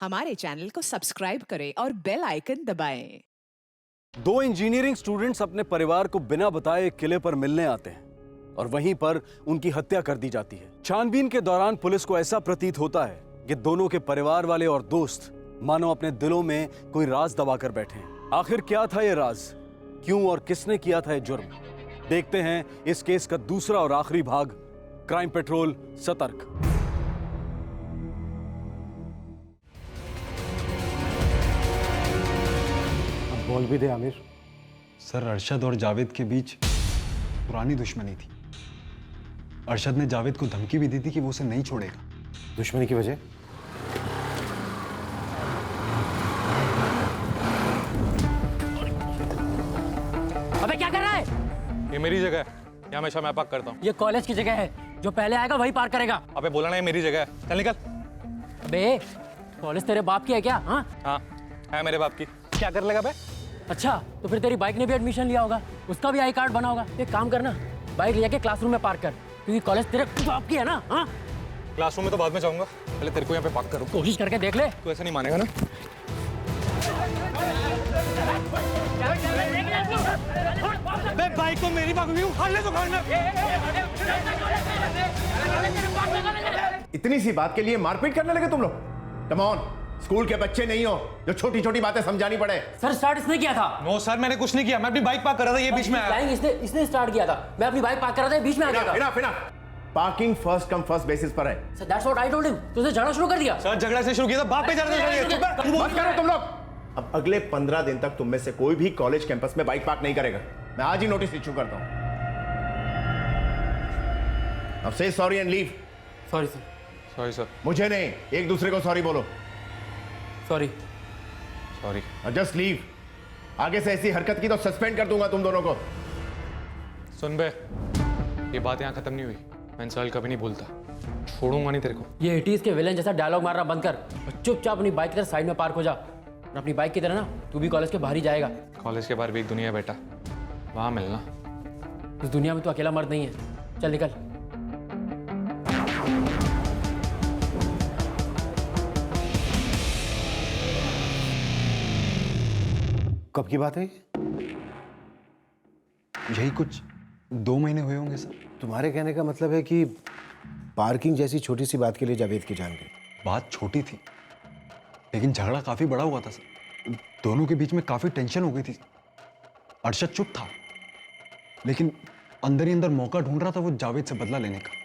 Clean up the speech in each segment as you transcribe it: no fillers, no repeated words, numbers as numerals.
हमारे चैनल को सब्सक्राइब करें और बेल आइकन दबाएं। दो इंजीनियरिंग स्टूडेंट्स अपने परिवार को बिना बताए एक किले पर मिलने आते हैं और वहीं पर उनकी हत्या कर दी जाती है। छानबीन के दौरान पुलिस को ऐसा प्रतीत होता है कि दोनों के परिवार वाले और दोस्त मानो अपने दिलों में कोई राज दबाकर बैठे हैं। आखिर क्या था ये राज, क्यों और किसने किया था ये जुर्म? देखते हैं इस केस का दूसरा और आखिरी भाग, क्राइम पेट्रोल सतर्क। बोल भी दे आमिर। सर, अरशद और जावेद के बीच पुरानी दुश्मनी थी। अरशद ने जावेद को धमकी भी दी थी कि वो उसे नहीं छोड़ेगा। दुश्मनी की वजह? अबे क्या कर रहा है? ये मेरी जगह है, यहाँ हमेशा मैं पार्क करता हूँ। ये कॉलेज की जगह है, जो पहले आएगा वही पार्क करेगा। अबे बोला ना, ये मेरी जगह है, चल निकल। अबे कॉलेज तेरे बाप की है क्या? हाँ हाँ, है मेरे बाप की। क्या कर लेगा बे? अच्छा, तो फिर तेरी बाइक ने भी एडमिशन लिया होगा, उसका भी आई कार्ड बना होगा। एक काम करना, बाइक लेके क्लासरूम में पार्क कर, क्योंकि कॉलेज तेरे बाप की है ना। हाँ, क्लासरूम में तो बाद में जाऊंगा, पहले तेरे को यहाँ पे पार्क करूँ। कोशिश करके देख ले। तू ऐसा नहीं मानेगा ना। बे बाइक को मेरी भागूंगी, उखाड़ ले तो खाना। इतनी सी बात के लिए मारपीट करने लगे तुम लोग? कम ऑन, स्कूल के बच्चे नहीं हो जो छोटी छोटी बातें समझानी पड़े। सर स्टार्ट इसने किया था। नो सर, मैंने कुछ नहीं किया, मैं अपनी बाइक पार्क कर रहा था, ये बीच में आया। इसने स्टार्ट किया था। मैं अपनी बाइक पार्क कर रहा था, ये बीच में आ गया था। Enough. Parking first come first basis पर है। Sir that's what I told him. तो उसने झगड़ा शुरू कर दिया। सर झगड़ा से शुरू किया था, बाप पे झगड़ा बंद करो तुम लोग। अब अगले 15 दिन तक तुम में से कोई भी कॉलेज कैंपस में बाइक पार्क नहीं करेगा। मैं आज ही नोटिस इशू करता हूं। अब से sorry and leave. Sorry sir. Sorry sir. मुझे नहीं, एक दूसरे को सॉरी बोलो। सॉरी। सॉरी। Just leave. आगे से ऐसी हरकत की तो सस्पेंड कर दूंगा तुम दोनों को। सुन बे, ये बात यहाँ खत्म नहीं हुई। मैं इंसान कभी नहीं बोलता, छोड़ूंगा नहीं तेरे को। ये 80s के विलेन जैसा डायलॉग मारना बंद कर और चुपचाप अपनी बाइक की तरह साइड में पार्क हो जा। और अपनी बाइक की तरह ना तू भी कॉलेज के बाहर ही जाएगा। कॉलेज के बाहर भी एक दुनिया है बेटा, वहां मिलना। इस दुनिया में तू अकेला मर्द नहीं है। चल निकल। कब की बात है? यही कुछ 2 महीने हुए होंगे सर। तुम्हारे कहने का मतलब है कि पार्किंग जैसी छोटी सी बात के लिए जावेद की जान गई। बात छोटी थी, लेकिन झगड़ा काफी बड़ा हुआ था सर। दोनों के बीच में काफी टेंशन हो गई थी। अरशद चुप था, लेकिन अंदर ही अंदर मौका ढूंढ रहा था वो जावेद से बदला लेने का।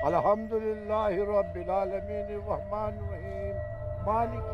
अल्हम्दुलिल्लाहि रब्बिल आलमीन अर्रहमानिर रहीम मालिक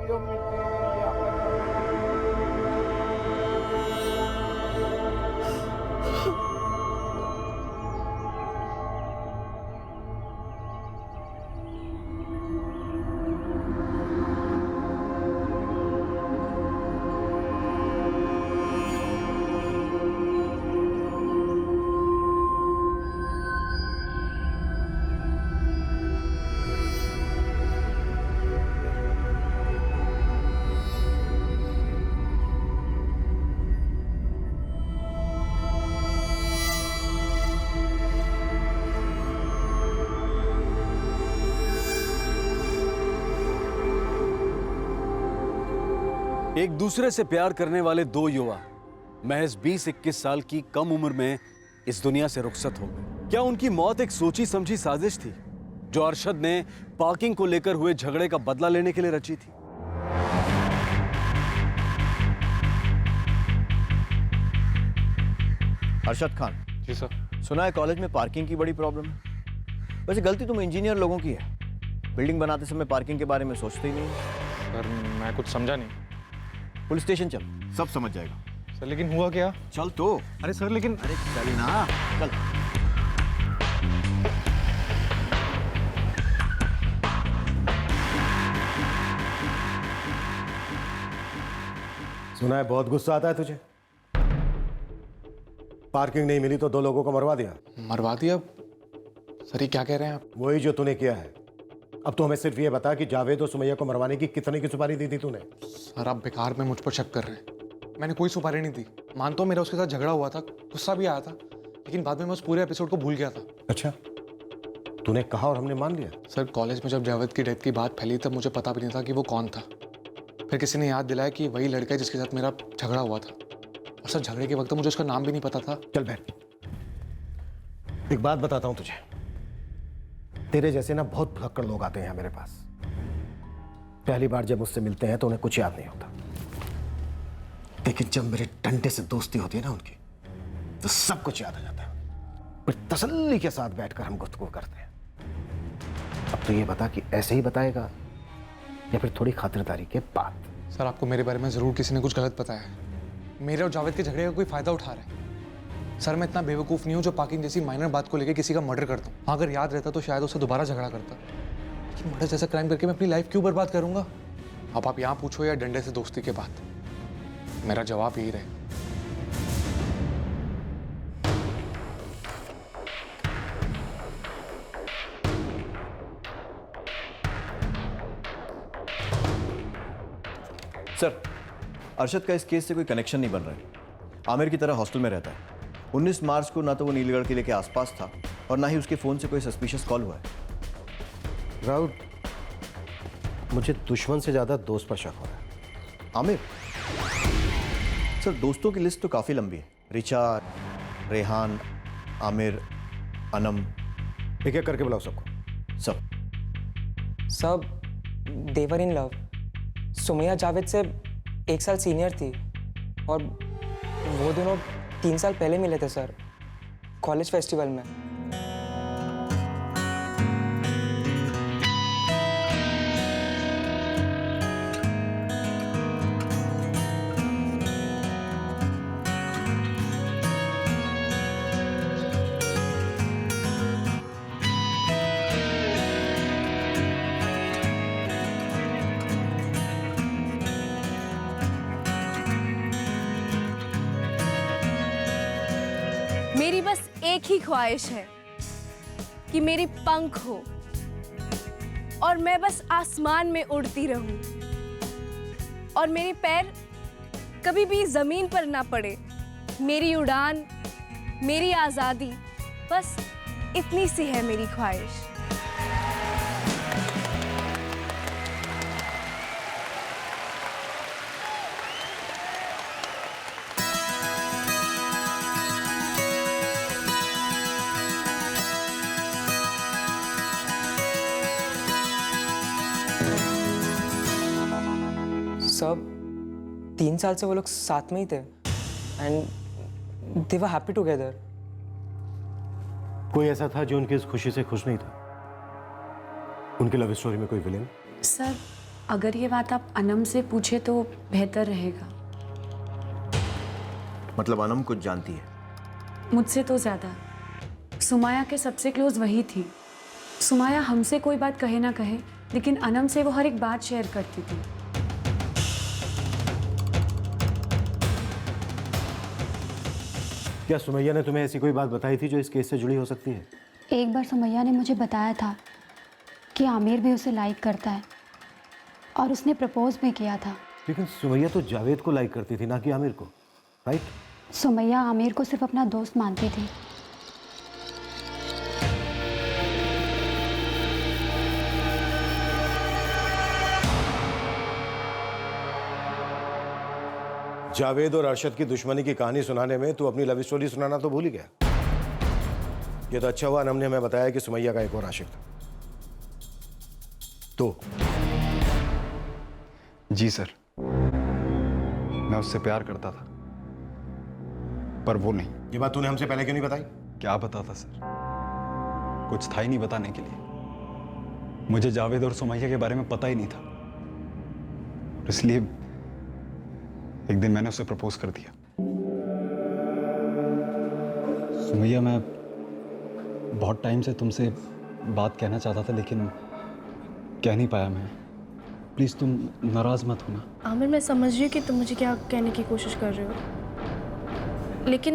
एक दूसरे से प्यार करने वाले दो युवा महज 20-21 साल की कम उम्र में इस दुनिया से रुखसत हो गए। क्या उनकी मौत एक सोची समझी साजिश थी जो अरशद ने पार्किंग को लेकर हुए झगड़े का बदला लेने के लिए रची थी? अरशद खान जी सर। सुना है कॉलेज में पार्किंग की बड़ी प्रॉब्लम है। वैसे गलती तुम इंजीनियर लोगों की है, बिल्डिंग बनाते समय पार्किंग के बारे में सोचते ही नहीं। सर मैं कुछ समझा नहीं। पुलिस स्टेशन चल, सब समझ जाएगा। सर लेकिन हुआ क्या? चल तो। अरे सर लेकिन अरे चल ना, चल। सुना है बहुत गुस्सा आता है तुझे। पार्किंग नहीं मिली तो 2 लोगों को मरवा दिया। मरवा दिया? सर ये क्या कह रहे हैं आप? वही जो तूने किया है। अब तो हमें सिर्फ ये बता कि जावेद और सुमैया को मरवाने की कितने की सुपारी दी थी तूने? सर आप बेकार में मुझ पर शक कर रहे हैं। मैंने कोई सुपारी नहीं दी। मानता हूँ मेरा उसके साथ झगड़ा हुआ था, गुस्सा भी आया था, लेकिन बाद में मैं उस पूरे एपिसोड को भूल गया था। अच्छा, तूने कहा और हमने मान लिया? सर कॉलेज में जब जावेद की डेथ की बात फैली तब मुझे पता भी नहीं था कि वो कौन था। फिर किसी ने याद दिलाया कि वही लड़का है जिसके साथ मेरा झगड़ा हुआ था। और सर झगड़े के वक्त मुझे उसका नाम भी नहीं पता था। चल बैठ, एक बात बताता हूं तुझे। तेरे जैसे ना बहुत भुलक्कड़ लोग आते हैं मेरे पास। पहली बार जब मुझसे मिलते हैं तो उन्हें कुछ याद नहीं होता, लेकिन जब मेरे डंडे से दोस्ती होती है ना उनकी, तो सब कुछ याद आ जाता है। फिर तसल्ली के साथ बैठकर हम गुफ्तगू करते हैं। अब तो ये बता कि ऐसे ही बताएगा या फिर थोड़ी खातिरदारी के बाद? सर आपको मेरे बारे में जरूर किसी ने कुछ गलत बताया है। मेरे और जावेद के झगड़े का कोई फायदा उठा रहा है। सर मैं इतना बेवकूफ़ नहीं हूँ जो पार्किंग जैसी माइनर बात को लेकर किसी का मर्डर करता हूँ। अगर याद रहता तो शायद उससे दोबारा झगड़ा करता, लेकिन मर्डर जैसा क्राइम करके मैं अपनी लाइफ क्यों बर्बाद करूंगा? अब आप यहाँ पूछो या डंडे से दोस्ती के बाद, मेरा जवाब यही रहेगा। सर अरशद का इस केस से कोई कनेक्शन नहीं बन रहा है। आमिर की तरह हॉस्टल में रहता है। 19 मार्च को ना तो वो नीलगढ़ किले के आसपास था और ना ही उसके फ़ोन से कोई सस्पिशियस कॉल हुआ है। राउत, मुझे दुश्मन से ज़्यादा दोस्त पर शक हो रहा है। आमिर सर, दोस्तों की लिस्ट तो काफ़ी लंबी है। रिचा, रेहान, आमिर, अनम, एक एक करके बुलाओ सबको। सब देवर इन लव। सुमैया जावेद से 1 साल सीनियर थी और वो दोनों 3 साल पहले मिले थे सर, कॉलेज फेस्टिवल में। मेरी बस एक ही ख्वाहिश है कि मेरे पंख हो और मैं बस आसमान में उड़ती रहूं और मेरे पैर कभी भी जमीन पर ना पड़े। मेरी उड़ान, मेरी आजादी, बस इतनी सी है मेरी ख्वाहिश। सब 3 साल से वो लोग साथ में ही थे and they were happy together. कोई ऐसा था जो उनकी इस खुशी से खुश नहीं था? उनकी लव स्टोरी में कोई विलेन? सर, अगर ये बात आप अनम से पूछे तो बेहतर रहेगा। मतलब अनम कुछ जानती है? मुझसे तो ज़्यादा। सुमैया के सबसे क्लोज वही थी। सुमैया हमसे कोई बात कहे ना कहे, लेकिन अनम से वो हर एक बात शेयर करती थी। क्या सुमैया ने तुम्हें ऐसी कोई बात बताई थी जो इस केस से जुड़ी हो सकती है? एक बार सुमैया ने मुझे बताया था कि आमिर भी उसे लाइक करता है और उसने प्रपोज भी किया था। लेकिन सुमैया तो जावेद को लाइक करती थी, ना कि आमिर को, राइट? सुमैया आमिर को सिर्फ अपना दोस्त मानती थी। जावेद और अरशद की दुश्मनी की कहानी सुनाने में तू अपनी लव स्टोरी सुनाना तो भूल ही गया। ये तो अच्छा हुआ अनम ने हमें बताया कि सुमैया का एक और आशिक था। तो जी सर, मैं उससे प्यार करता था, पर वो नहीं। ये बात तूने हमसे पहले क्यों नहीं बताई? क्या बताता सर, कुछ था ही नहीं बताने के लिए। मुझे जावेद और सुमैया के बारे में पता ही नहीं था, इसलिए एक दिन मैंने उसे प्रपोज कर दिया। सुमैया, मैं बहुत टाइम से तुमसे बात कहना चाहता था, लेकिन कह नहीं पाया मैं। प्लीज़ तुम नाराज़ मत होना। आमिर, मैं समझ रही हूँ कि तुम मुझे क्या कहने की कोशिश कर रहे हो, लेकिन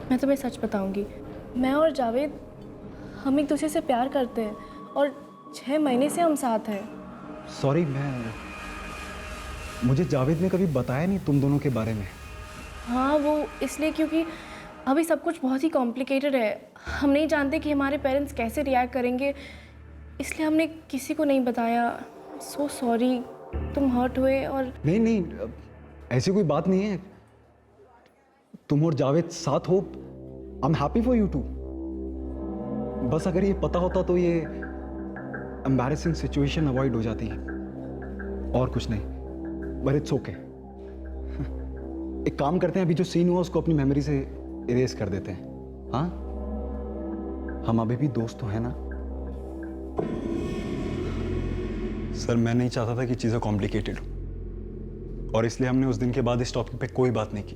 मैं तुम्हें सच बताऊंगी। मैं और जावेद हम एक दूसरे से प्यार करते हैं और 6 महीने से हम साथ हैं। सॉरी, मुझे जावेद ने कभी बताया नहीं तुम दोनों के बारे में। हाँ, वो इसलिए क्योंकि अभी सब कुछ बहुत ही कॉम्प्लिकेटेड है। हम नहीं जानते कि हमारे पेरेंट्स कैसे रिएक्ट करेंगे, इसलिए हमने किसी को नहीं बताया। सो सॉरी, तुम हर्ट हुए। और नहीं, ऐसी कोई बात नहीं है। तुम और जावेद साथ हो, I am happy for you too. बस अगर ये पता होता तो ये एम्बैरेसिंग सिचुएशन अवॉइड हो जाती, और कुछ नहीं। But it's okay. एक काम करते हैं, अभी जो सीन हुआ उसको अपनी मेमोरी से इरेज कर देते हैं। हाँ, हम अभी भी दोस्त तो हैं ना? सर, मैं नहीं चाहता था कि चीज़ें कॉम्प्लिकेटेड हो, और इसलिए हमने उस दिन के बाद इस टॉपिक पे कोई बात नहीं की,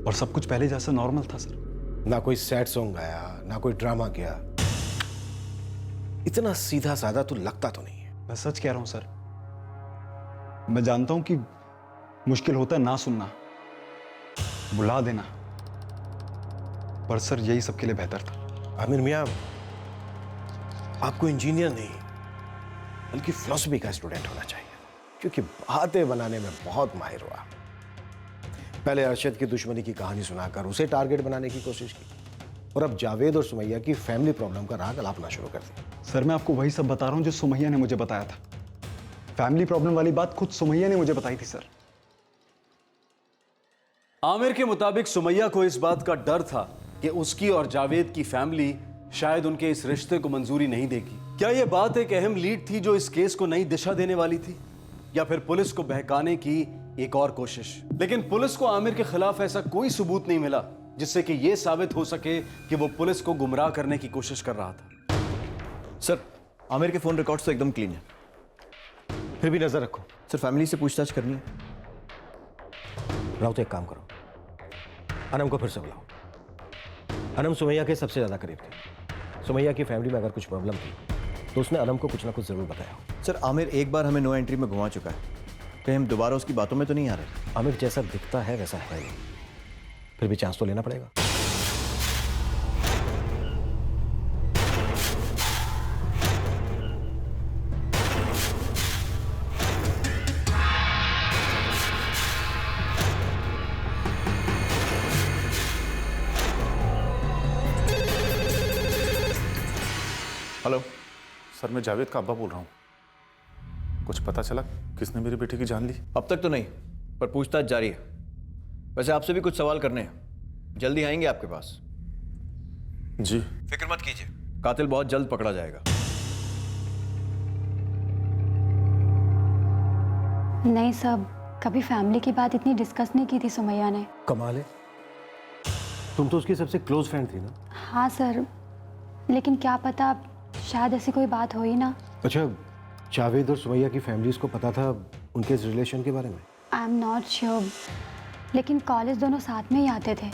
और सब कुछ पहले जैसा नॉर्मल था सर। ना कोई सैड सॉन्ग गाया, ना कोई ड्रामा किया। इतना सीधा साधा तू लगता तो नहीं है। मैं सच कह रहा हूं सर। मैं जानता हूं कि मुश्किल होता है ना सुनना, बुला देना, पर सर यही सबके लिए बेहतर था। आमिर मियां, आपको इंजीनियर नहीं बल्कि फिलॉसफी का स्टूडेंट होना चाहिए, क्योंकि बातें बनाने में बहुत माहिर हुआ। पहले अरशद की दुश्मनी की कहानी सुनाकर उसे टारगेट बनाने की कोशिश की, और अब जावेद और सुमैया की फैमिली प्रॉब्लम का राग अलापना शुरू कर दिया। सर, मैं आपको वही सब बता रहा हूं जो सुमैया ने मुझे बताया था। फैमिली प्रॉब्लम वाली बात खुद सुमैया ने मुझे बताई थी सर। आमिर के मुताबिक सुमैया को इस बात का डर था कि उसकी और जावेद की फैमिली शायद उनके इस रिश्ते को मंजूरी नहीं देगी। क्या यह बात एक अहम लीड थी जो इस केस को नई दिशा देने वाली थी, या फिर पुलिस को बहकाने की एक और कोशिश? लेकिन पुलिस को आमिर के खिलाफ ऐसा कोई सबूत नहीं मिला जिससे कि यह साबित हो सके कि वो पुलिस को गुमराह करने की कोशिश कर रहा था। सर, आमिर के फोन रिकॉर्ड्स तो एकदम क्लीन है। फिर भी नजर रखो। सर, फैमिली से पूछताछ करनी है। राउत, एक काम करो, अनम को फिर से बुलाओ। अनम सुमैया के सबसे ज्यादा करीब थे। सुमैया की फैमिली में अगर कुछ प्रॉब्लम थी तो उसने अनम को कुछ ना कुछ जरूर बताया। सर, आमिर एक बार हमें नो एंट्री में घुमा चुका है, कहीं हम दोबारा उसकी बातों में तो नहीं आ रहे। आमिर जैसा दिखता है वैसा है नहीं, फिर भी चांस तो लेना पड़ेगा। हेलो सर, मैं जावेद का अब्बा बोल रहा हूँ। कुछ पता चला किसने मेरी बेटी की जान ली? अब तक तो नहीं, पर पूछताछ जारी है। वैसे आपसे भी कुछ सवाल करने हैं, जल्दी आएंगे आपके पास। जी। फिक्र मत कीजिए, कातिल बहुत जल्द पकड़ा जाएगा। नहीं सब, कभी फैमिली की बात इतनी डिस्कस नहीं की थी सुमैया ने। कमाल है, तुम तो उसकी सबसे क्लोज फ्रेंड थी ना? हाँ सर, लेकिन क्या पता शायद ऐसी कोई बात हो ही ना। अच्छा, जावेद और सुमैया की फैमिलीज को पता था उनके इस रिलेशन के बारे में? आई एम नॉट श्योर, लेकिन कॉलेज दोनों साथ में ही आते थे।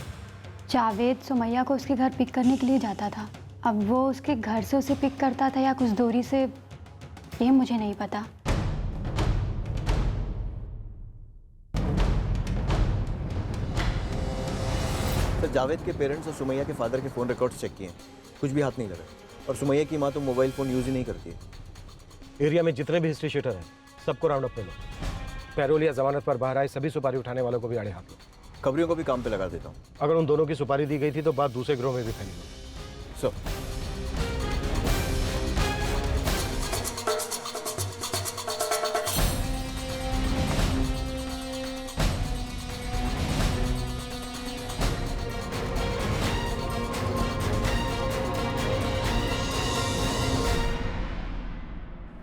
जावेद सुमैया को उसके घर पिक करने के लिए जाता था। अब वो उसके घर से उसे पिक करता था या कुछ दूरी से, ये मुझे नहीं पता। सर, जावेद के पेरेंट्स और सुमैया के फादर के फ़ोन रिकॉर्ड्स चेक किए, कुछ भी हाथ नहीं लगा। और सुमैया की माँ तो मोबाइल फ़ोन यूज़ ही नहीं करती है। एरिया में जितने भी हिस्ट्री शीटर हैं सबको राउंड अप कर लो। पैरोल या जमानत पर बाहर आए सभी सुपारी उठाने वालों को भी आड़े हाथ लो। खबरियों को भी काम पे लगा देता हूँ। अगर उन दोनों की सुपारी दी गई थी तो बात दूसरे ग्रोह में भी फैली होगी। सर,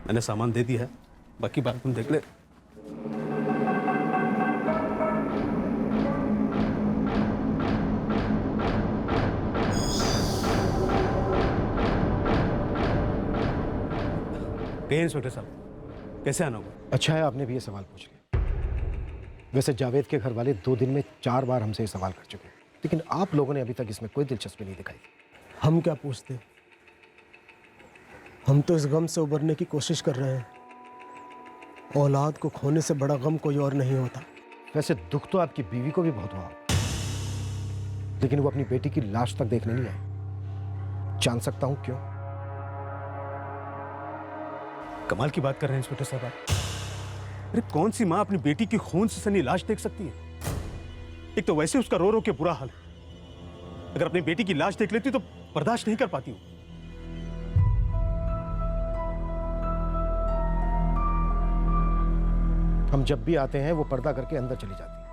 मैंने सामान दे दिया है, बाकी बात तुम देख ले। इंस्पेक्टर साहब, कैसे आना होगा? अच्छा है आपने भी ये सवाल पूछ लिया। वैसे जावेद के घर वाले 2 दिन में 4 बार हमसे ये सवाल कर चुके हैं, लेकिन आप लोगों ने अभी तक इसमें कोई दिलचस्पी नहीं दिखाई। हम क्या पूछते, हम तो इस गम से उबरने की कोशिश कर रहे हैं। औलाद को खोने से बड़ा गम कोई और नहीं होता। वैसे दुख तो आपकी बीवी को भी बहुत हुआ, लेकिन वो अपनी बेटी की लाश तक देखने नहीं आई। जान सकता हूं क्यों? कमाल की बात कर रहे हैं इंस्पेक्टर साहब आप। अरे कौन सी माँ अपनी बेटी की खून से सनी लाश देख सकती है? एक तो वैसे उसका रो रो के बुरा हाल है, अगर अपनी बेटी की लाश देख लेती तो बर्दाश्त नहीं कर पाती हूँ। हम जब भी आते हैं वो पर्दा करके अंदर चली जाती है।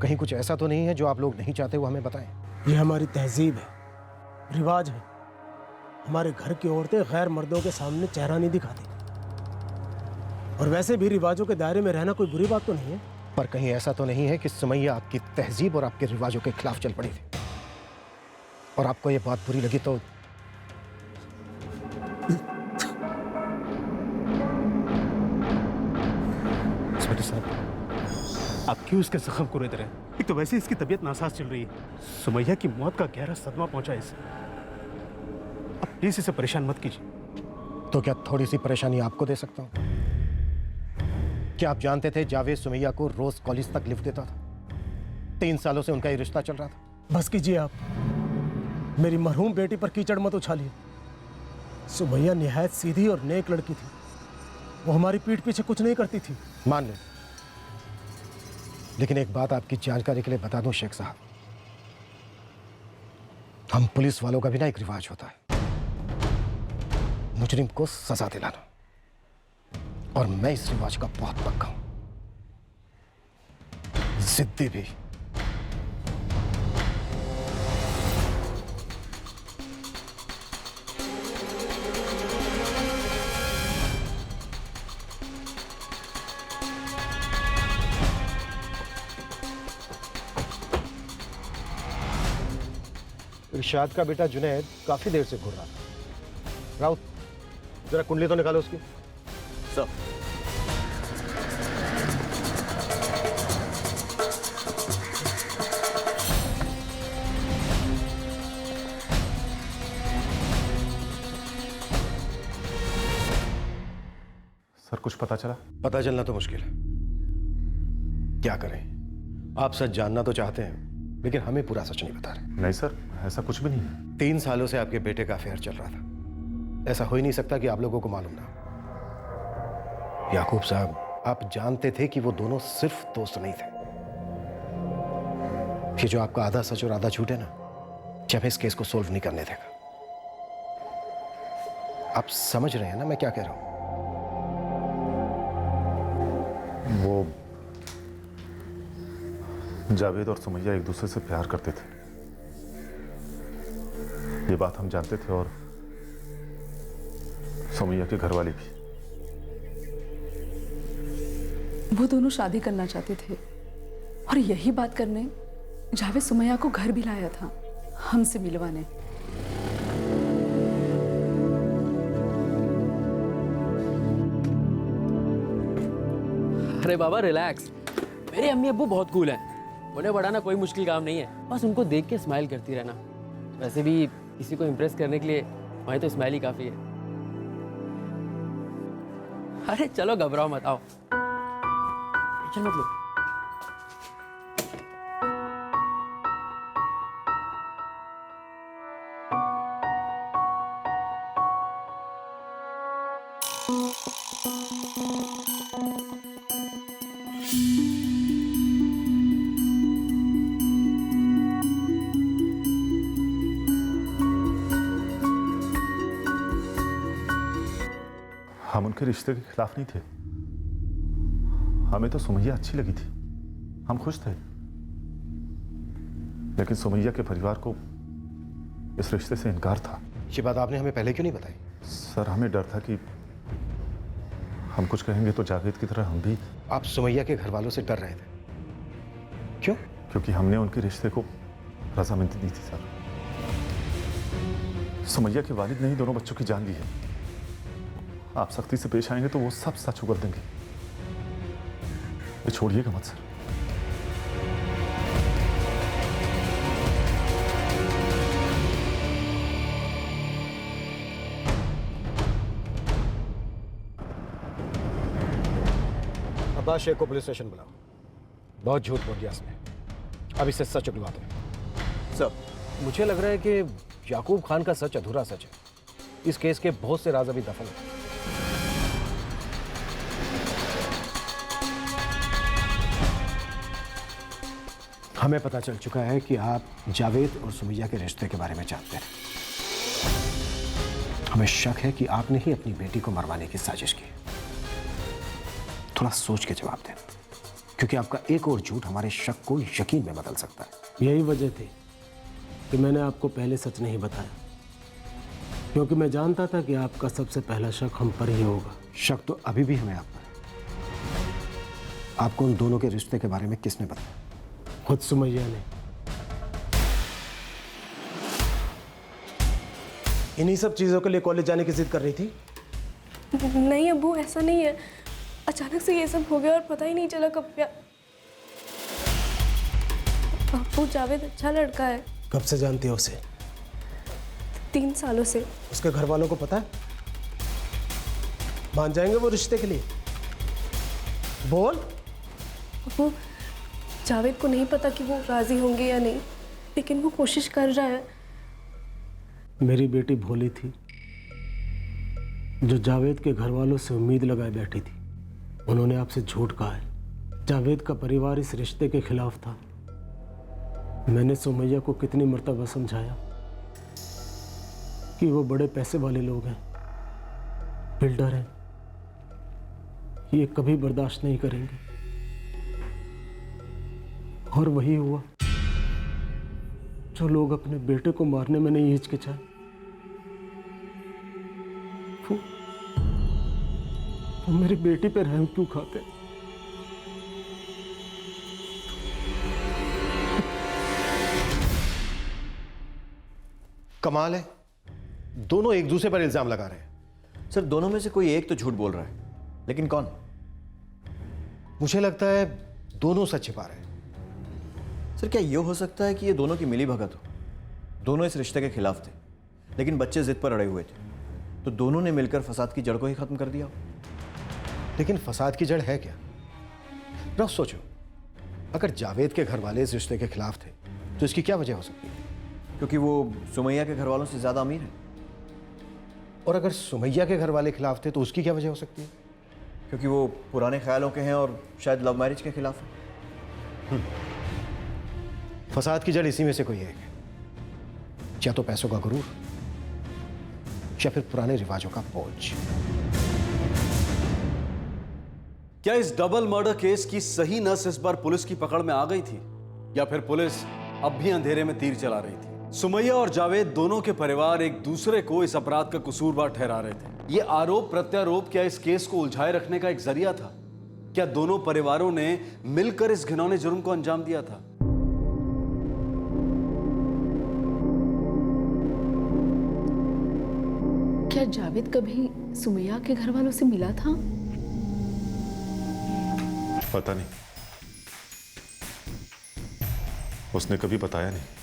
कहीं कुछ ऐसा तो नहीं है जो आप लोग नहीं चाहते वो हमें बताएं। ये हमारी तहजीब है, रिवाज है। हमारे घर की औरतें गैर मर्दों के सामने चेहरा नहीं दिखाती, और वैसे भी रिवाजों के दायरे में रहना कोई बुरी बात तो नहीं है। पर कहीं ऐसा तो नहीं है कि सुमैया आपकी तहजीब और आपके रिवाजों के खिलाफ चल पड़ी थी और आपको ये बात बुरी लगी तो? इंस्पेक्टर साहब, आप क्यों इसके जख्म को रेत रहे हैं? एक तो वैसे इसकी तबीयत नासाज चल रही है, सुमैया की मौत का गहरा सदमा पहुंचा है इसे। आप प्लीज इसे परेशान मत कीजिए। तो क्या थोड़ी सी परेशानी आपको दे सकता हूं? क्या आप जानते थे जावेद सुमैया को रोज कॉलेज तक लिफ्ट देता था? 3 सालों से उनका ये रिश्ता चल रहा था। बस कीजिए आप, मेरी मरहूम बेटी पर कीचड़ मत उछालिए। सुमैया निहायत सीधी और नेक लड़की थी, वो हमारी पीठ पीछे कुछ नहीं करती थी। मान ले, लेकिन एक बात आपकी जानकारी के लिए बता दूं शेख साहब, हम पुलिस वालों का भी ना एक रिवाज होता है, मुजरिम को सजा दिलाना, और मैं इस रिवाज का बहुत पक्का हूं, जिद्दी भी। इरशाद का बेटा जुनैद काफी देर से घूर रहा था। राउत, जरा कुंडली तो निकालो उसकी। सर। सर कुछ पता चला? पता चलना तो मुश्किल है, क्या करें? आप सच जानना तो चाहते हैं, लेकिन हमें पूरा सच नहीं बता रहे। नहीं सर, ऐसा कुछ भी नहीं है। 3 सालों से आपके बेटे का अफेयर चल रहा था, ऐसा हो ही नहीं सकता कि आप लोगों को मालूम ना। याकूब साहब, आप जानते थे कि वो दोनों सिर्फ दोस्त नहीं थे। ये जो आपका आधा सच और आधा झूठ है ना, जब इस केस को सोल्व नहीं करने देगा। आप समझ रहे हैं ना मैं क्या कह रहा हूं? वो जावेद और सुमैया एक दूसरे से प्यार करते थे, ये बात हम जानते थे, और सुमैया के घरवाले भी। वो दोनों शादी करना चाहते थे, और यही बात करने जावेद सुमैया को घर भी लाया था हमसे मिलवाने। अरे बाबा रिलैक्स, मेरे अम्मी अब्बू बहुत कूल हैं, उन्हें बढ़ाना कोई मुश्किल काम नहीं है, बस उनको देख के स्माइल करती रहना। वैसे भी किसी को इम्प्रेस करने के लिए वहीं तो स्माइल ही काफी है। अरे चलो घबराओ मत, आओ, टेंशन मत लो। हम उनके रिश्ते के खिलाफ नहीं थे, हमें तो सुमैया अच्छी लगी थी, हम खुश थे, लेकिन सुमैया के परिवार को इस रिश्ते से इनकार था। ये बात आपने हमें पहले क्यों नहीं बताई? सर हमें डर था कि हम कुछ कहेंगे तो जावेद की तरह हम भी। आप सुमैया के घर वालों से डर रहे थे, क्यों? क्योंकि हमने उनके रिश्ते को रजामंदी दी थी सर। सुमैया के वालिद ने ही दोनों बच्चों की जान ली है, आप सख्ती से पेश आएंगे तो वो सब सच उगल देंगे, ये छोड़िएगा मत सर। अब्बास शेख को पुलिस स्टेशन बुलाओ, बहुत झूठ बोल दिया उसने, अब इससे सच उगलवाते हैं। सर, मुझे लग रहा है कि याकूब खान का सच अधूरा सच है, इस केस के बहुत से राज अभी दफन हैं। हमें पता चल चुका है कि आप जावेद और सुमैया के रिश्ते के बारे में जानते हैं। हमें शक है कि आपने ही अपनी बेटी को मरवाने की साजिश की। थोड़ा सोच के जवाब दें, क्योंकि आपका एक और झूठ हमारे शक को यकीन में बदल सकता है। यही वजह थी कि मैंने आपको पहले सच नहीं बताया, क्योंकि मैं जानता था कि आपका सबसे पहला शक हम पर ही होगा। शक तो अभी भी हमें आप पर है। आपको उन दोनों के रिश्ते के बारे में किसने बताया? खुद सुमैया ने। इन्हीं सब चीजों के लिए कॉलेज जाने की जिद कर रही थी? नहीं अब्बू, ऐसा नहीं है। अचानक से ये सब हो गया और पता ही नहीं चला कब क्या। अब्बू, जावेद अच्छा लड़का है। कब से जानती हो उसे? 3 सालों से। उसके घर वालों को पता है? मान जाएंगे वो रिश्ते के लिए? बोल। अब्बू, जावेद को नहीं पता कि वो राजी होंगे या नहीं, लेकिन वो कोशिश कर रहा है। मेरी बेटी भोली थी, जो जावेद के घर वालों से उम्मीद लगाए बैठी थी। उन्होंने आपसे झूठ कहा है। जावेद का परिवार इस रिश्ते के खिलाफ था। मैंने सुमैया को कितनी मर्तबा समझाया कि वो बड़े पैसे वाले लोग हैं, बिल्डर हैं, ये कभी बर्दाश्त नहीं करेंगे। और वही हुआ। जो लोग अपने बेटे को मारने में नहीं हिचकिचाए, वो मेरी बेटी पे रहम क्यों खाते? कमाल है, दोनों एक दूसरे पर इल्जाम लगा रहे हैं। सर, दोनों में से कोई एक तो झूठ बोल रहा है, लेकिन कौन? मुझे लगता है दोनों सच छिपा रहे हैं। सर, क्या ये हो सकता है कि ये दोनों की मिली भगत हो? दोनों इस रिश्ते के खिलाफ थे, लेकिन बच्चे जिद पर अड़े हुए थे, तो दोनों ने मिलकर फसाद की जड़ को ही खत्म कर दिया। लेकिन फसाद की जड़ है क्या? रफ सोचो, अगर जावेद के घर वाले इस रिश्ते के खिलाफ थे तो इसकी क्या वजह हो सकती है? क्योंकि वो सुमैया के घर वालों से ज्यादा अमीर है। और अगर सुमैया के घर वाले खिलाफ थे तो उसकी क्या वजह हो सकती है? क्योंकि वो पुराने ख्यालों के हैं और शायद लव मैरिज के खिलाफ है। फसाद की जड़ इसी में से कोई एक है, या तो पैसों का गुरूर, या फिर पुराने रिवाजों का बोझ। क्या इस डबल मर्डर केस की सही नस इस बार पुलिस की पकड़ में आ गई थी, या फिर पुलिस अब भी अंधेरे में तीर चला रही थी? सुमैया और जावेद दोनों के परिवार एक दूसरे को इस अपराध का कसूरवार ठहरा रहे थे। ये आरोप प्रत्यारोप क्या इस केस को उलझाए रखने का एक जरिया था? क्या दोनों परिवारों ने मिलकर इस घिनौने जुर्म को अंजाम दिया था? क्या जावेद कभी सुमैया के घर वालों से मिला था? पता नहीं, उसने कभी बताया नहीं।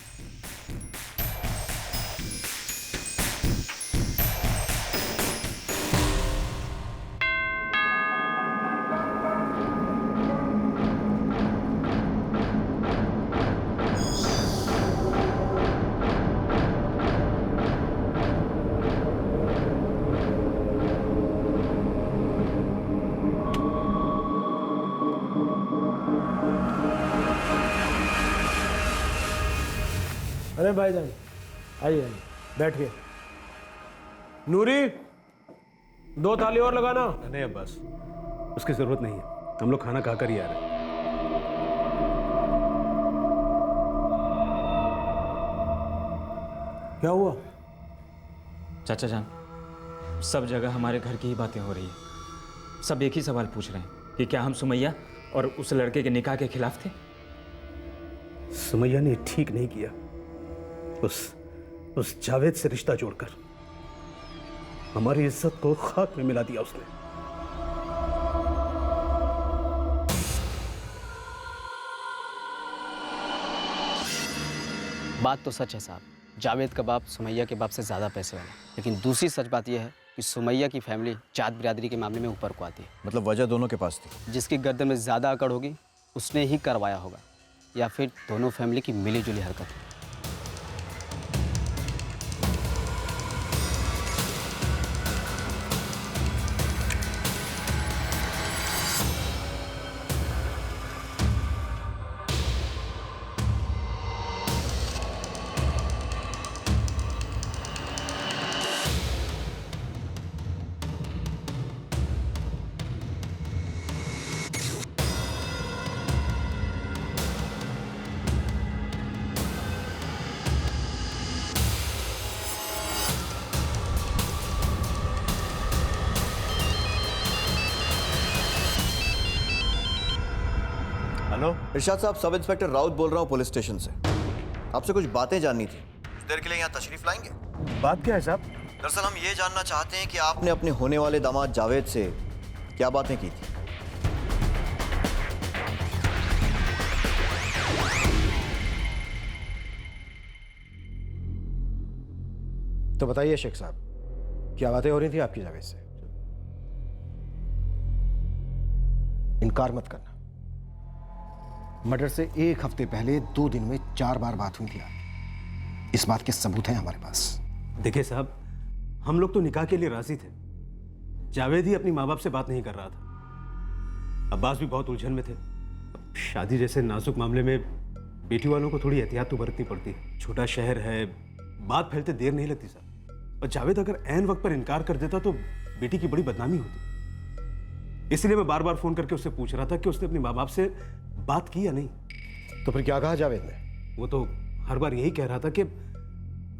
अरे भाईजान, आइए आइए, बैठिए। नूरी, 2 थाली और लगाना। नहीं अब्बास, उसकी जरूरत नहीं है, हम लोग खाना खाकर ही आ रहे हैं। क्या हुआ? चाचा जान, सब जगह हमारे घर की ही बातें हो रही है। सब एक ही सवाल पूछ रहे हैं कि क्या हम सुमैया और उस लड़के के निकाह के खिलाफ थे? सुमैया ने ठीक नहीं किया उस जावेद से रिश्ता जोड़कर। हमारी इज्जत को खाक में मिला दिया उसने। बात तो सच है साहब, जावेद का बाप सुमैया के बाप से ज़्यादा पैसे वाला। लेकिन दूसरी सच बात यह है कि सुमैया की फैमिली जात बिरादरी के मामले में ऊपर को आती है। मतलब वजह दोनों के पास थी। जिसकी गर्दन में ज़्यादा अकड़ होगी उसने ही करवाया होगा, या फिर दोनों फैमिली की मिली जुली हरकत। हेलो इरशाद साहब, सब इंस्पेक्टर राउत बोल रहा हूँ पुलिस स्टेशन से। आपसे कुछ बातें जाननी थी। कुछ देर के लिए यहाँ तशरीफ लाएंगे? बात क्या है साहब? दरअसल हम ये जानना चाहते हैं कि आपने अपने होने वाले दामाद जावेद से क्या बातें की थी। तो बताइए शेख साहब, क्या बातें हो रही थी आपकी जावेद से? इनकार मत करना। मर्डर से 1 हफ्ते पहले 2 दिन में 4 बार बात हुई थी आपकी। इस बात के सबूत हैं हमारे पास। देखिए साहब, हम लोग तो निकाह के लिए राजी थे। जावेद ही अपनी माँ बाप से बात नहीं कर रहा था। अब्बास भी बहुत उलझन में थे। शादी जैसे नाजुक मामले में बेटी वालों को थोड़ी एहतियात तो बरतनी पड़ती है। छोटा शहर है, बात फैलते देर नहीं लगती साहब। और जावेद अगर ऐन वक्त पर इनकार कर देता तो बेटी की बड़ी बदनामी होती। इसलिए मैं बार बार फोन करके उससे पूछ रहा था कि उसने अपने माँ बाप से बात की या नहीं। तो फिर क्या कहा जावेद ने? वो तो हर बार यही कह रहा था कि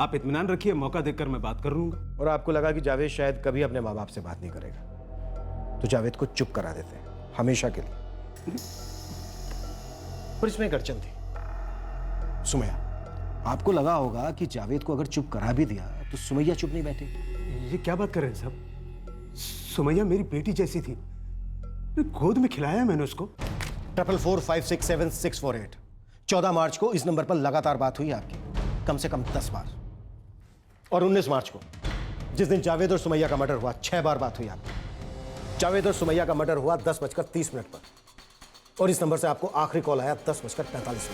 आप इत्मीनान रखिए, मौका देखकर मैं बात कर लूंगा। और आपको लगा कि जावेद शायद कभी अपने माँ बाप से बात नहीं करेगा, तो जावेद को चुप करा देते हैं हमेशा के लिए। पर इसमें एक अड़चन थी। सुमैया, आपको लगा होगा कि जावेद को अगर चुप करा भी दिया तो सुमैया चुप नहीं बैठी। ये क्या बात कर रहे हैं साहब? सुमैया मेरी बेटी जैसी थी। गोद में खिलाया मैंने उसको। 444567 14 मार्च को इस नंबर पर लगातार बात हुई आपकी, कम से कम 10 बार। और 19 मार्च को, जिस दिन जावेद और सुमैया का मर्डर हुआ, 6 बार बात हुई आपकी। जावेद और सुमैया का मर्डर हुआ 10:30 पर, और इस नंबर से आपको आखिरी कॉल आया 10:45।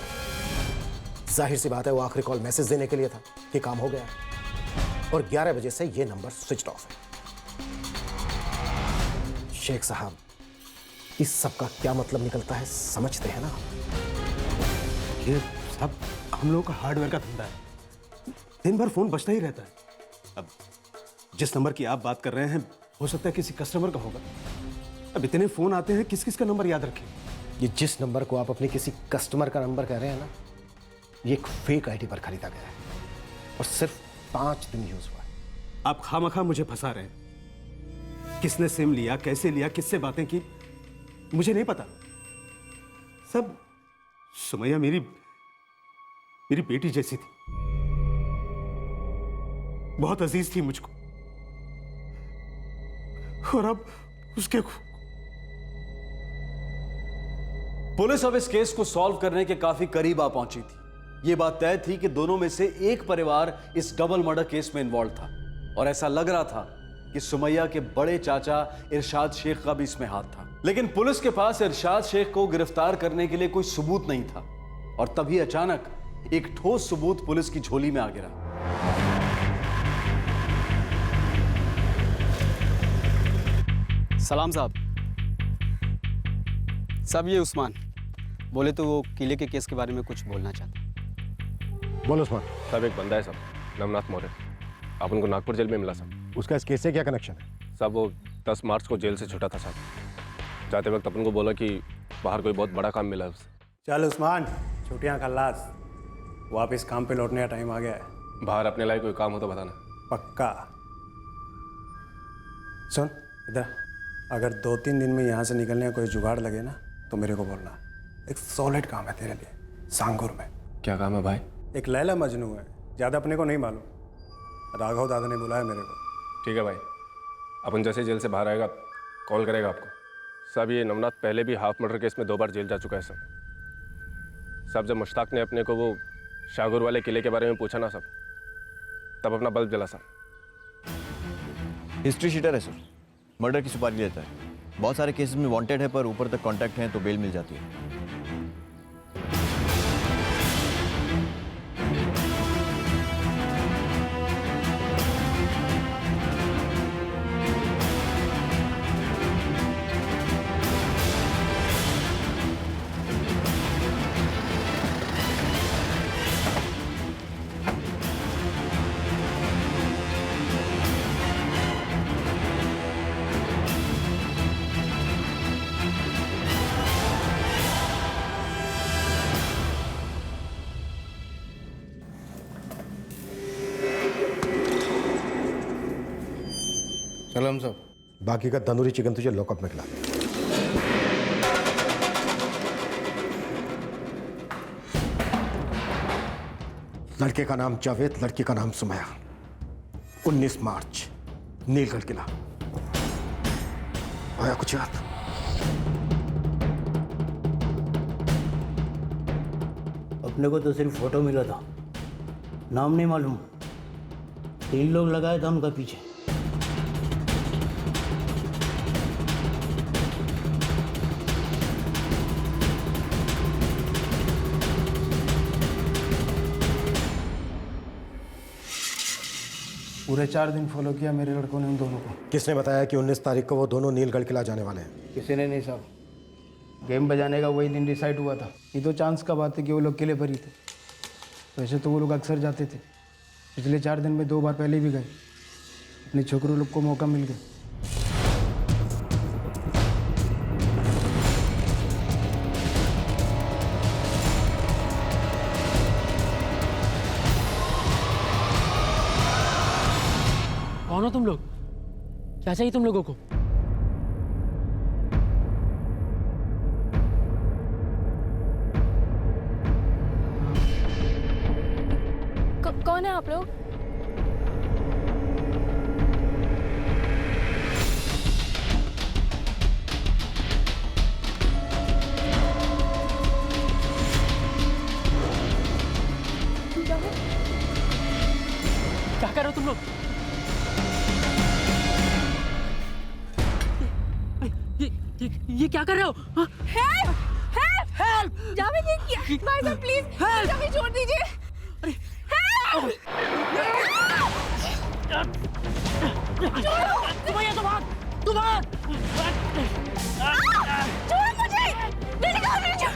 जाहिर सी बात है वो आखिरी कॉल मैसेज देने के लिए था कि काम हो गया, और 11 बजे से ये नंबर स्विच ऑफ है। शेख साहब, इस सब का क्या मतलब निकलता है समझते हैं ना? ये सब हम लोगों का हार्डवेयर का धंधा है। दिन भर फोन बजता ही रहता है। अब जिस नंबर की आप बात कर रहे हैं, हो सकता है किसी कस्टमर का होगा। अब इतने फोन आते हैं, किस किस का नंबर याद रखें? ये जिस नंबर को आप अपने किसी कस्टमर का नंबर कह रहे हैं ना, ये एक फेक आईडी पर खरीदा गया है और सिर्फ 5 दिन यूज हुआ है। आप खामखा मुझे फंसा रहे हैं। किसने सिम लिया, कैसे लिया, किससे बातें की, मुझे नहीं पता। सब सुमैया मेरी बेटी जैसी थी, बहुत अजीज थी मुझको, और अब उसके पुलिस अब इस केस को सॉल्व करने के काफी करीब आ पहुंची थी। यह बात तय थी कि दोनों में से एक परिवार इस डबल मर्डर केस में इन्वॉल्व था, और ऐसा लग रहा था कि सुमैया के बड़े चाचा इरशाद शेख का भी इसमें हाथ था। लेकिन पुलिस के पास इरशाद शेख को गिरफ्तार करने के लिए कोई सबूत नहीं था, और तभी अचानक एक ठोस सबूत पुलिस की झोली में आ गिरा। सलाम साहब। सब ये उस्मान बोले तो वो किले के केस के बारे में कुछ बोलना चाहते। बोलो उस्मान। साहब, एक बंदा है साहब, नवनाथ मौर्य। आप उनको नागपुर जेल में मिला साहब। उसका इस केस से क्या कनेक्शन है? साहब, वो 10 मार्च को जेल से छूटा था साहब। जाते वक्त अपन को बोला कि बाहर कोई बहुत बड़ा काम मिला है उसे। चल उस्मान, छुट्टियां खल्लास, वापस काम पे लौटने का टाइम आ गया है। बाहर अपने लायक कोई काम हो तो बताना। पक्का। सुन इधर, अगर 2-3 दिन में यहाँ से निकलने का कोई जुगाड़ लगे ना तो मेरे को बोलना। एक सॉलिड काम है तेरे लिए, सांगुर में। क्या काम है भाई? एक लैला मजनू है, ज़्यादा अपने को नहीं मालूम। राघव दादा ने बुलाया मेरे को। ठीक है भाई, अपन जैसे जेल से बाहर आएगा कॉल करेगा आपको। साहब, ये नवनाथ पहले भी हाफ मर्डर केस में 2 बार जेल जा चुका है साहब। साहब, जब मुश्ताक ने अपने को वो शाहगुर वाले किले के बारे में पूछा ना साहब, तब अपना बल्ब जला साहब। हिस्ट्री शीटर है सर, मर्डर की सुपारी लेता है। बहुत सारे केसेस में वांटेड है, पर ऊपर तक कांटेक्ट है तो बेल मिल जाती है। चलो हम सब, बाकी का तंदूरी चिकन तुझे लॉकअप में खिला। लड़के का नाम जावेद, लड़की का नाम सुमैया। 19 मार्च, नीलगढ़ किला। आया कुछ याद? अपने को तो सिर्फ फोटो मिला था, नाम नहीं मालूम। 3 लोग लगाए था उनका पीछे। पूरे 4 दिन फॉलो किया मेरे लड़कों ने उन दोनों को। किसने बताया कि 19 तारीख को वो दोनों नीलगढ़ किला जाने वाले हैं? किसी ने नहीं साहब, गेम बजाने का वही दिन डिसाइड हुआ था। ये तो चांस का बात है कि वो लोग किले पर ही थे। वैसे तो वो लोग अक्सर जाते थे, पिछले 4 दिन में 2 बार पहले भी गए। अपने छोकरों लोग को मौका मिल गया। कौन हो तुम लोग? क्या चाहिए तुम लोगों को? कौन है आप लोग? क्या कर रहे हो तुम लोग? ये क्या कर रहे हो? हेल्प! हेल्प! हेल्प! जावेद, ये क्या? भाई साहब प्लीज, जावेद छोड़ दीजिए। सुमैया तुम भाग! तुम भाग! छोड़ो मुझे! नहीं निकाल मेरे जो!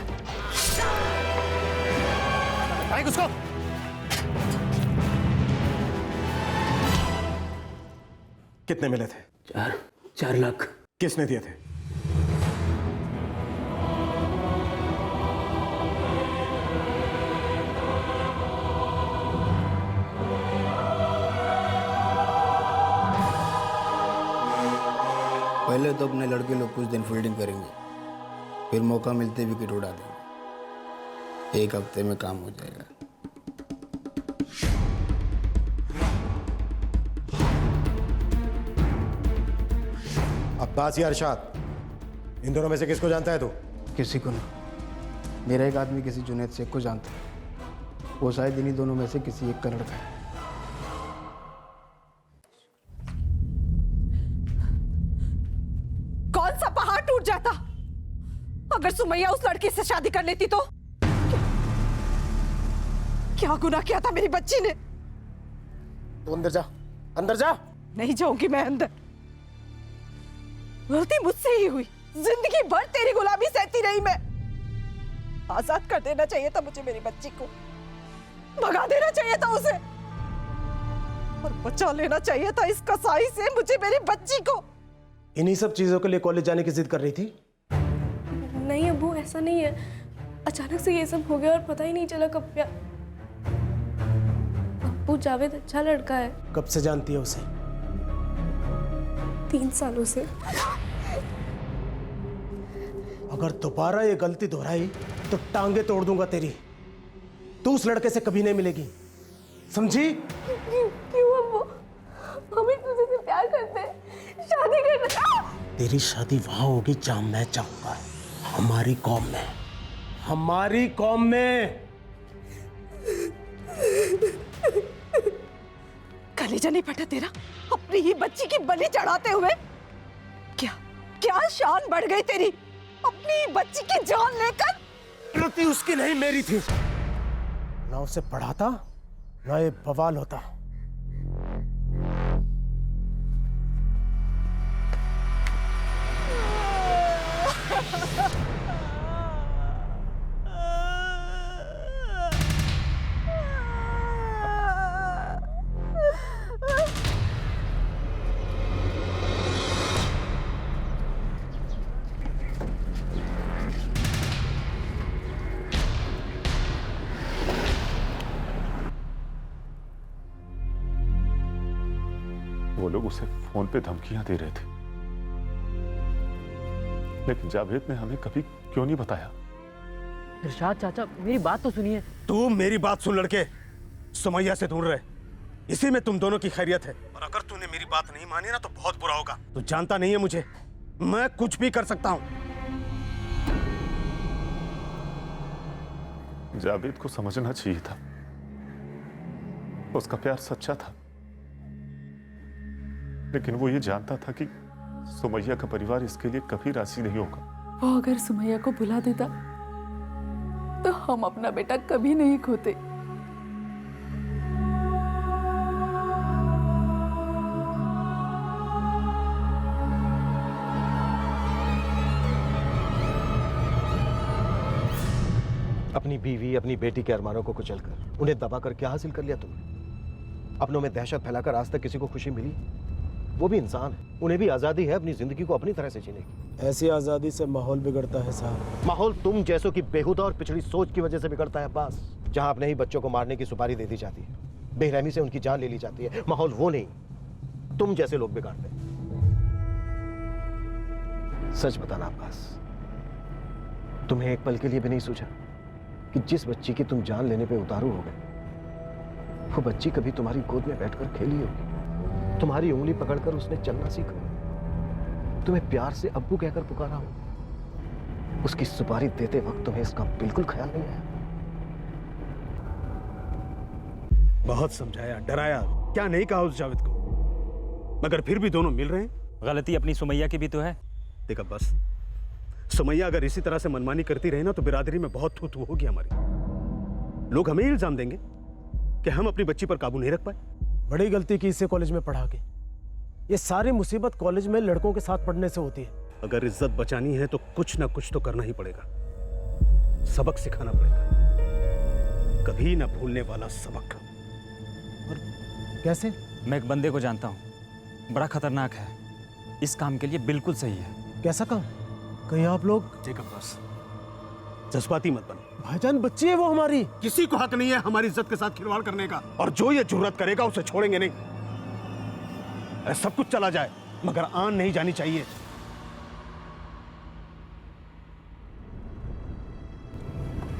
भाई उसको! कितने मिले थे? 4 लाख। किसने दिए थे? पहले तो अपने लड़के लोग कुछ दिन फील्डिंग करेंगे, फिर मौका मिलते विकेट उड़ा देंगे। 1 हफ्ते में काम हो जाएगा। अब्बास या अरशाद, इन दोनों में से किसको जानता है तू? किसी को नहीं। मेरा एक आदमी किसी जुनैद शेख को जानता है। वो शायद इन्हीं दोनों में से किसी एक का लड़का है। कौन सा पहाड़ टूट जाता अगर सुमैया उस लड़के से शादी कर लेती तो? क्या गुनाह किया था मेरी बच्ची ने? तू अंदर जा, अंदर जा। नहीं जाऊंगी मैं अंदर। गलती मुझसे ही हुई। जिंदगी भर तेरी गुलामी सहती रही मैं। आजाद कर देना चाहिए था मुझे मेरी बच्ची को, भगा देना चाहिए था उसे, और बचा लेना चाहिए था इस कसाई से मुझे मेरी बच्ची को। इन्हीं सब चीजों के लिए कॉलेज जाने की जिद कर रही थी? नहीं अब्बू, ऐसा नहीं है। अचानक से ये सब हो गया और पता ही नहीं चला कब क्या। अब्बू, जावेद अच्छा लड़का है। कब से जानती है उसे? 3 सालों से। अगर दोबारा ये गलती दोहराई तो टांगे तोड़ दूंगा तेरी। तू उस लड़के से कभी नहीं मिलेगी, समझी? क्यों अब्बू? हम एक दूसरे से प्यार करते हैं, शादी करना। तेरी शादी वहां होगी जहां मैं चाहूंगा, हमारी कौम में। हमारी कौम में। कलेजा नहीं फटा तेरा अपनी ही बच्ची की बलि चढ़ाते हुए? क्या क्या शान बढ़ गई तेरी अपनी ही बच्ची की जान लेकर? गलती उसकी नहीं मेरी थी। ना उसे पढ़ाता ना ये बवाल होता। वो लोग उसे फोन पे धमकियां दे रहे थे, लेकिन जावेद ने हमें कभी क्यों नहीं बताया? इरशाद चाचा, मेरी बात तो सुनिए। तू मेरी बात सुन लड़के। सुमैया से दूर रहे, इसी में तुम दोनों की खैरियत है। और अगर तूने मेरी बात नहीं मानी ना तो बहुत बुरा होगा। तू जानता नहीं है मुझे, मैं कुछ भी कर सकता हूं। जावेद को समझना चाहिए था, उसका प्यार सच्चा था, लेकिन वो ये जानता था कि सुमैया का परिवार इसके लिए कभी राजी नहीं होगा। वो अगर सुमैया को बुला देता तो हम अपना बेटा कभी नहीं खोते। अपनी बीवी, अपनी बेटी के अरमानों को कुचलकर, उन्हें दबाकर क्या हासिल कर लिया तुमने? अपनों में दहशत फैलाकर आज तक किसी को खुशी मिली? वो भी इंसान है, उन्हें भी आज़ादी है अपनी जिंदगी को अपनी तरह से जीने की। ऐसी आज़ादी से माहौल बिगड़ता है साहब। माहौल तुम जैसों की बेहुदा और पिछड़ी सोच की वजह से बिगड़ता है अब्बास। जहां अपने ही बच्चों को मारने की सुपारी दे दी जाती है, बेरहमी से उनकी जान ले ली जाती है, माहौल वो नहीं, तुम जैसे लोग बिगाड़ते हैं। सच बताना अब्बास, तुम्हें एक पल के लिए भी नहीं सोचा कि जिस बच्ची की तुम जान लेने पे उतारू हो गए, वो बच्ची कभी तुम्हारी गोद में बैठकर खेली होगी, तुम्हारी उंगली पकड़कर उसने चलना सीखा, तुम्हें प्यार से अब्बू कहकर पुकारा हो। उसकी सुपारी देते वक्त तुम्हें इसका बिल्कुल ख्याल नहीं आया? बहुत समझाया, डराया, क्या नहीं कहा उस जावेद को, मगर फिर भी दोनों मिल रहे हैं। गलती अपनी सुमैया की भी तो है। देखा बस, सुमैया अगर इसी तरह से मनमानी करती रही ना तो बिरादरी में बहुत थू थू होगी हमारी। लोग हमें इल्जाम देंगे कि हम अपनी बच्ची पर काबू नहीं रख पाए। बड़ी गलती की इसे कॉलेज में पढ़ा के। ये सारी मुसीबत कॉलेज में लड़कों के साथ पढ़ने से होती है। अगर इज्जत बचानी है तो कुछ ना कुछ तो करना ही पड़ेगा, सबक सिखाना पड़ेगा, कभी ना भूलने वाला सबक। और कैसे? मैं एक बंदे को जानता हूँ, बड़ा खतरनाक है, इस काम के लिए बिल्कुल सही है। कैसा काम? कहीं आप लोग बस जज्बाती मत बनो भाईजान, बच्ची है वो हमारी। किसी को हक नहीं है हमारी इज्जत के साथ खिलवाड़ करने का, और जो ये जुर्रत करेगा उसे छोड़ेंगे नहीं। सब कुछ चला जाए मगर आन नहीं जानी चाहिए।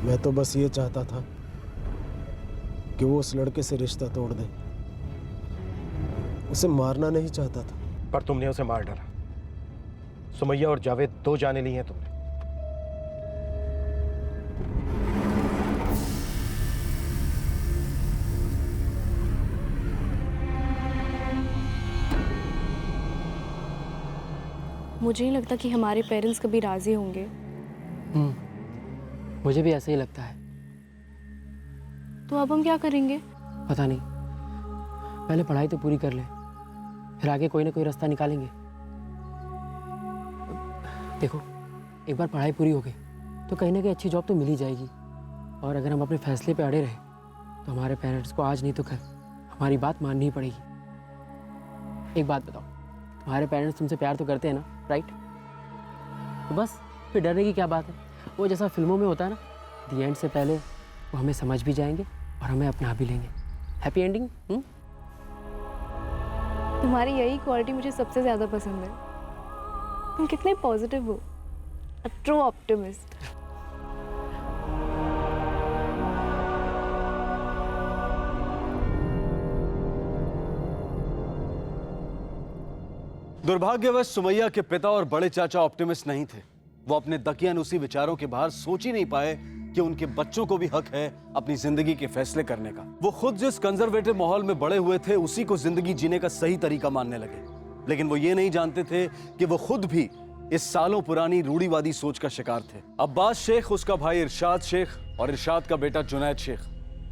मैं तो बस ये चाहता था कि वो उस लड़के से रिश्ता तोड़ दे, उसे मारना नहीं चाहता था। पर तुमने उसे मार डाला। सुमैया और जावेद दो जाने ली हैं तुमने। मुझे नहीं लगता कि हमारे पेरेंट्स कभी राजी होंगे। मुझे भी ऐसा ही लगता है। तो अब हम क्या करेंगे? पता नहीं, पहले पढ़ाई तो पूरी कर ले, फिर आगे कोई ना कोई रास्ता निकालेंगे। देखो, एक बार पढ़ाई पूरी हो गई तो कहीं ना कहीं अच्छी जॉब तो मिल ही जाएगी, और अगर हम अपने फैसले पे अड़े रहे तो हमारे पेरेंट्स को आज नहीं तो कल हमारी बात माननी ही पड़ेगी। एक बात बताओ, तुम्हारे पेरेंट्स तुमसे प्यार तो करते हैं ना, राइट? तो बस फिर डरने की क्या बात है। वो जैसा फिल्मों में होता है ना, दी एंड से पहले वो हमें समझ भी जाएंगे और हमें अपना भी लेंगे। Happy ending. तुम्हारी यही क्वालिटी मुझे सबसे ज़्यादा पसंद है। तुम कितने पॉजिटिव हो, अ ट्रू ऑप्टिमिस्ट। दुर्भाग्यवश सुमैया के पिता और बड़े चाचा ऑप्टिमिस्ट नहीं थे। वो अपने दकियानुसी विचारों के बाहर सोच ही नहीं पाए कि उनके बच्चों को भी हक है अपनी जिंदगी के फैसले करने का। वो खुद जिस कंजर्वेटिव माहौल में बड़े हुए थे उसी को जिंदगी जीने का सही तरीका मानने लगे, लेकिन वो ये नहीं जानते थे कि वो खुद भी इस सालों पुरानी रूढ़िवादी सोच का शिकार थे। अब्बास शेख, उसका भाई इरशाद शेख और इरशाद का बेटा जुनैद शेख,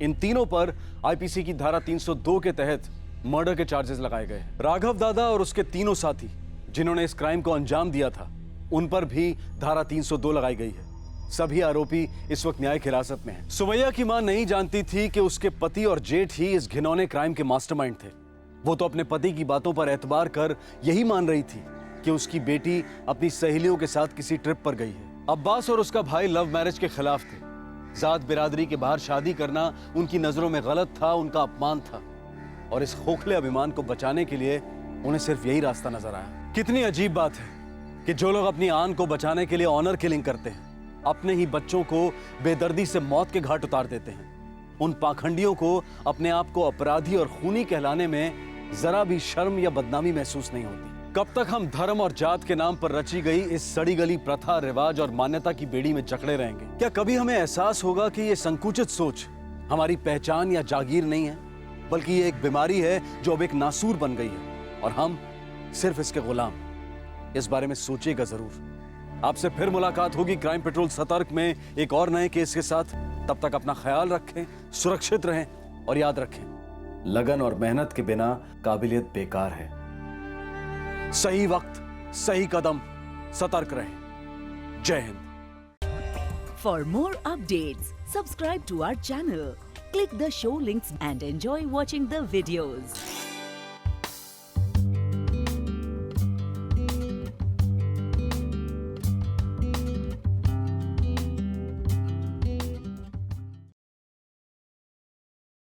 इन तीनों पर आईपीसी की धारा 302 के तहत मर्डर के चार्जेस लगाए गए। राघव दादा और उसके तीनों साथी जिन्होंने इस क्राइम को अंजाम दिया था, उन पर भी धारा 302 लगाई गई है। सभी आरोपी इस वक्त न्यायिक हिरासत में हैं। सुमैया की मां नहीं जानती थी कि उसके पति और जेठ ही इस घिनौने क्राइम के मास्टरमाइंड थे। वो तो अपने पति की बातों पर एतबार कर यही मान रही थी कि उसकी बेटी अपनी सहेलियों के साथ किसी ट्रिप पर गई है। अब्बास और उसका भाई लव मैरिज के खिलाफ थे। जात बिरादरी के बाहर शादी करना उनकी नजरों में गलत था, उनका अपमान था, और इस खोखले अभिमान को बचाने के लिए उन्हें सिर्फ यही रास्ता नजर आया। कितनी अजीब बात है कि जो लोग अपनी आन को बचाने के लिए ऑनर किलिंग करते हैं, अपने ही बच्चों को बेदर्दी से मौत के घाट उतार देते हैं। उन पाखंडियों को अपने आप को अपराधी और खूनी कहलाने में जरा भी शर्म या बदनामी महसूस नहीं होती। कब तक हम धर्म और जात के नाम पर रची गई इस सड़ी गली प्रथा, रिवाज और मान्यता की बेड़ी में जकड़े रहेंगे? क्या कभी हमें एहसास होगा कि ये संकुचित सोच हमारी पहचान या जागीर नहीं है, बल्कि ये एक बीमारी है जो अब एक नासूर बन गई है और हम सिर्फ इसके गुलाम? इस बारे में सोचिएगा जरूर। आपसे फिर मुलाकात होगी क्राइम पेट्रोल सतर्क में एक और नए केस के साथ। तब तक अपना ख्याल रखें, सुरक्षित रहें और याद रखें, लगन और मेहनत के बिना काबिलियत बेकार है। सही वक्त, सही कदम, सतर्क रहें। जय Hind. For more updates, subscribe to our channel, click the show links and enjoy watching the videos.